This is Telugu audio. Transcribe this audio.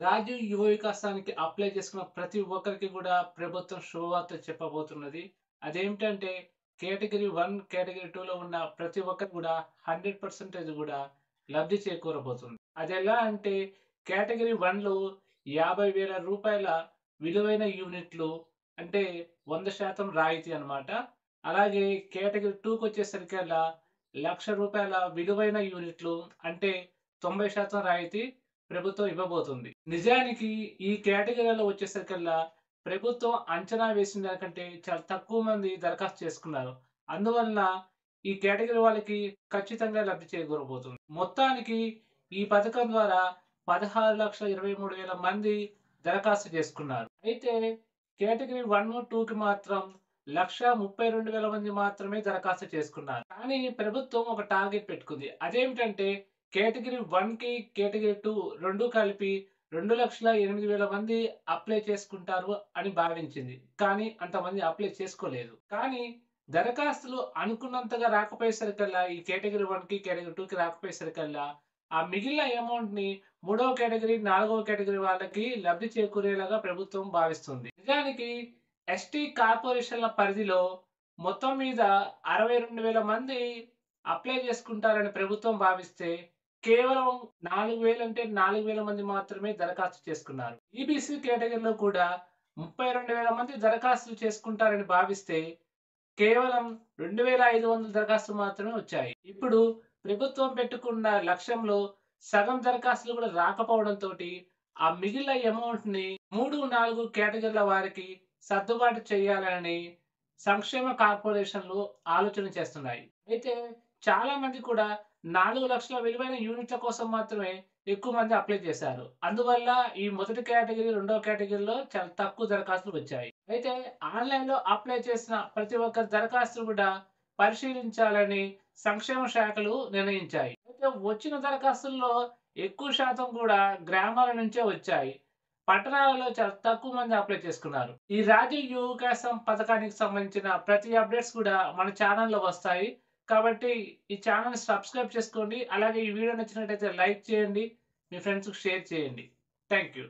రాజీవ్ యువ వికాసానికి అప్లై చేసుకున్న ప్రతి ఒక్కరికి కూడా ప్రభుత్వం శుభవార్త చెప్పబోతున్నది. అదేమిటంటే కేటగిరీ 1, కేటగిరీ 2లో ఉన్న ప్రతి ఒక్కరికి కూడా 100% కూడా లబ్ధి చేకూరబోతుంది. అదెలా అంటే కేటగిరీ 1లో రూ. 50,000 విలువైన యూనిట్లు అంటే 100% రాయితీ అన్నమాట. అలాగే కేటగిరీ 2కొచ్చేసరికల్లా రూ. 1,00,000 విలువైన యూనిట్లు అంటే 90% రాయితీ ప్రభుత్వం ఇవ్వబోతుంది. నిజానికి ఈ కేటగిరీలో వచ్చేసరికల్లా ప్రభుత్వం అంచనా వేసిన దానికంటే చాలా తక్కువ మంది దరఖాస్తు చేసుకున్నారు. అందువలన ఈ కేటగిరీ వాళ్ళకి ఖచ్చితంగా లబ్ధి చేకూరబోతుంది. మొత్తానికి ఈ పథకం ద్వారా 16,23,000 మంది దరఖాస్తు చేసుకున్నారు. అయితే కేటగిరీ 1, 2కి మాత్రం 1,32,000 మంది మాత్రమే దరఖాస్తు చేసుకున్నారు. కానీ ప్రభుత్వం ఒక టార్గెట్ పెట్టుకుంది. అదేమిటంటే కేటగిరీ 1కి, కేటగిరీ 2 2 కలిపి 2,08,000 మంది అప్లై చేసుకుంటారు అని భావించింది. కానీ అంతమంది అప్లై చేసుకోలేదు. కానీ దరఖాస్తులు అనుకున్నంతగా రాకపోయేసరికల్లా ఈ కేటగిరీ 1కి, కేటగిరీ 2కి రాకపోయేసరికల్లా ఆ మిగిలిన అమౌంట్‌ని మూడవ కేటగిరీ, నాలుగవ కేటగిరీ వాళ్ళకి లబ్ధి చేకూరేలాగా ప్రభుత్వం భావిస్తుంది. నిజానికి ఎస్టీ కార్పొరేషన్‌ల పరిధిలో మొత్తం మీద 62,000 మంది అప్లై చేసుకుంటారని ప్రభుత్వం భావిస్తే కేవలం 4,000 అంటే 4,000 మంది మాత్రమే దరఖాస్తు చేసుకున్నారు. ఈబీసీ కేటగిరీలో కూడా 32,000 మంది దరఖాస్తులు చేసుకుంటారని భావిస్తే కేవలం 2,500 దరఖాస్తులు మాత్రమే వచ్చాయి. ఇప్పుడు ప్రభుత్వం పెట్టుకున్న లక్ష్యంలో సగం దరఖాస్తులు కూడా రాకపోవడంతోటి ఆ మిగిలిన అమౌంట్‌ని 3, 4 కేటగిరీల వారికి సర్దుబాటు చేయాలని సంక్షేమ కార్పొరేషన్‌లు ఆలోచన చేస్తున్నాయి. అయితే చాలా మంది కూడా 4,00,000 విలువైన యూనిట్ల కోసం మాత్రమే ఎక్కువ మంది అప్లై చేశారు. అందువల్ల ఈ మొదటి కేటగిరీ, రెండవ కేటగిరీలో చాలా తక్కువ దరఖాస్తులు వచ్చాయి. అయితే ఆన్‌లైన్‌లో అప్లై చేసిన ప్రతి ఒక్క దరఖాస్తును కూడా పరిశీలించాలని సంక్షేమ శాఖలు నిర్ణయించాయి. అయితే వచ్చిన దరఖాస్తుల్లో ఎక్కువ శాతం కూడా గ్రామాల నుంచే వచ్చాయి. పట్టణాలలో చాలా తక్కువ మంది అప్లై చేసుకున్నారు. ఈ రాజీవ్ యువ వికాసం పథకానికి సంబంధించిన ప్రతి అప్డేట్స్ కూడా మన ఛానెల్‌లో వస్తాయి. కాబట్టి ఈ ఛానెల్‌ని సబ్స్క్రైబ్ చేసుకోండి. అలాగే ఈ వీడియో నచ్చినట్టయితే లైక్ చేయండి. మీ ఫ్రెండ్స్‌కి షేర్ చేయండి. Thank you.